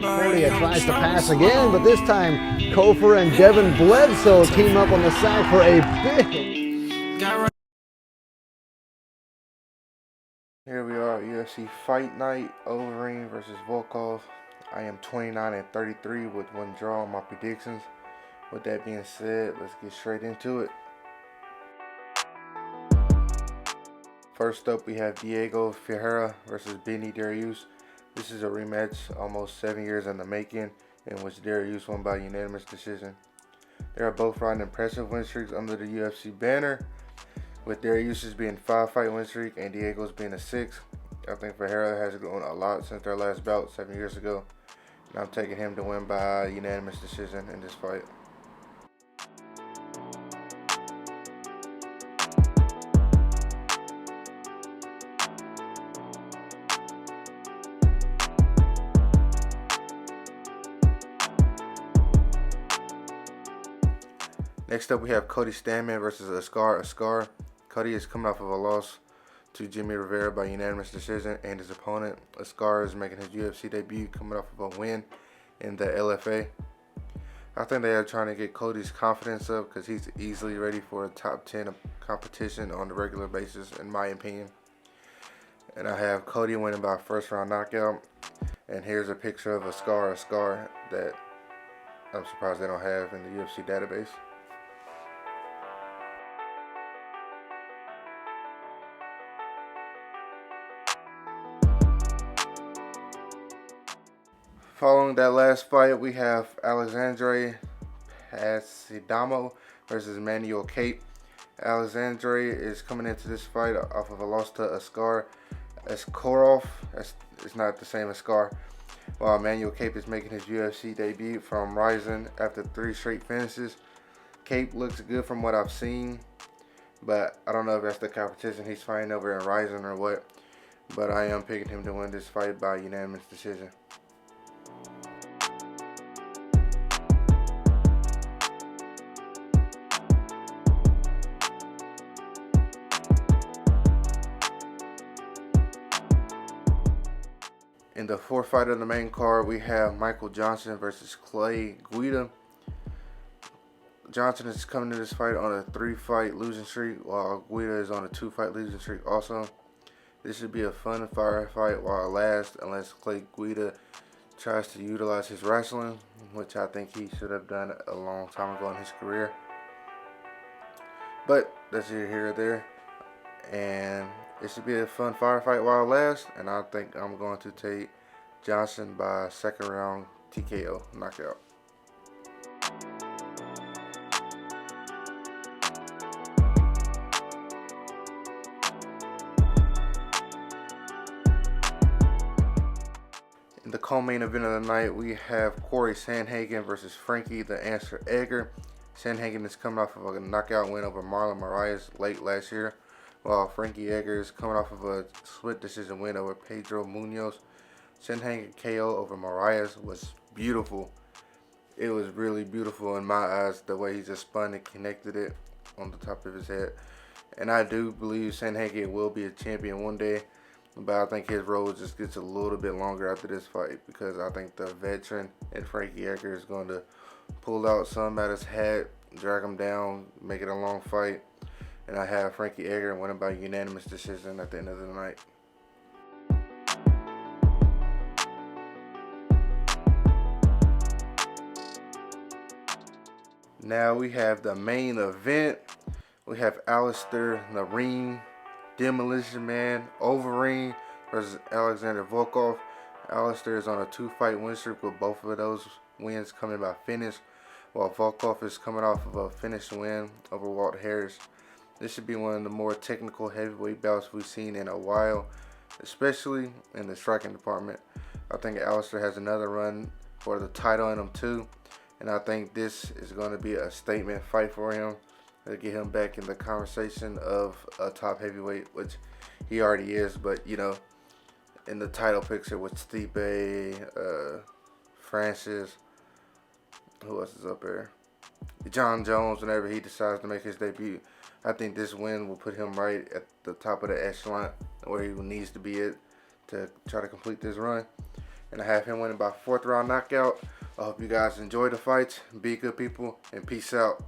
Cordia tries to pass again, but this time Kofor and Devin Bledsoe team up on the side for a big. Here we are, UFC Fight Night, Overeem versus Volkov. I am 29-33 with one draw on my predictions. With that being said, let's get straight into it. First up, we have Diego Ferreira versus Benny Dariush. This is a rematch almost 7 years in the making, in which Dariush won by unanimous decision. They are both riding impressive win streaks under the UFC banner, with Dariush's being 5-fight win streak and Diego's being a 6. I think Ferreira has grown a lot since their last bout 7 years ago, and I'm taking him to win by unanimous decision in this fight. Next up, we have Cody Stamann versus Askar. Cody is coming off of a loss to Jimmy Rivera by unanimous decision, and his opponent, Askar, is making his UFC debut coming off of a win in the LFA. I think they are trying to get Cody's confidence up because he's easily ready for a top 10 competition on a regular basis, in my opinion. And I have Cody winning by a first round knockout. And here's a picture of Askar that I'm surprised they don't have in the UFC database. Following that last fight, we have Alexandre Pasidamo versus Manuel Cape. Alexandre is coming into this fight off of a loss to Askar Askarov. It's not the same as Askar. While Manuel Cape is making his UFC debut from Ryzen after 3 straight finishes. Cape looks good from what I've seen, but I don't know if that's the competition he's fighting over in Ryzen or what. But I am picking him to win this fight by unanimous decision. In the fourth fight of the main card, we have Michael Johnson versus Clay Guida. Johnson is coming to this fight on a 3-fight losing streak, while Guida is on a 2-fight losing streak also. This should be a fun fire fight while it lasts, unless Clay Guida tries to utilize his wrestling, which I think he should have done a long time ago in his career. But that's here or there. And it should be a fun firefight while it lasts, and I think I'm going to take Johnson by second round TKO knockout. In the co-main event of the night, we have Corey Sandhagen versus Frankie the Answer Edgar. Sandhagen is coming off of a knockout win over Marlon Moraes late last year, while Frankie Edgar is coming off of a split decision win over Pedro Munoz. Sandhagen KO over Moraes was beautiful. It was really beautiful in my eyes, the way he just spun and connected it on the top of his head. And I do believe Sandhagen will be a champion one day, but I think his road just gets a little bit longer after this fight, because I think the veteran and Frankie Edgar is going to pull out some out his hat, drag him down, make it a long fight. And I have Frankie Edgar winning by unanimous decision at the end of the night. Now we have the main event. We have Alistair Nareen, Demolition Man, Overeem versus Alexander Volkov. Alistair is on a 2-fight win streak, with both of those wins coming by finish, while Volkov is coming off of a finished win over Walt Harris. This should be one of the more technical heavyweight bouts we've seen in a while, especially in the striking department. I think Alistair has another run for the title in him too, and I think this is going to be a statement fight for him to get him back in the conversation of a top heavyweight, which he already is, but you know, in the title picture with Stipe, Francis, who else is up there? John Jones, whenever he decides to make his debut. I think this win will put him right at the top of the echelon where he needs to be at to try to complete this run. and I have him winning by 4th round knockout. I hope you guys enjoy the fights. Be good people, and peace out.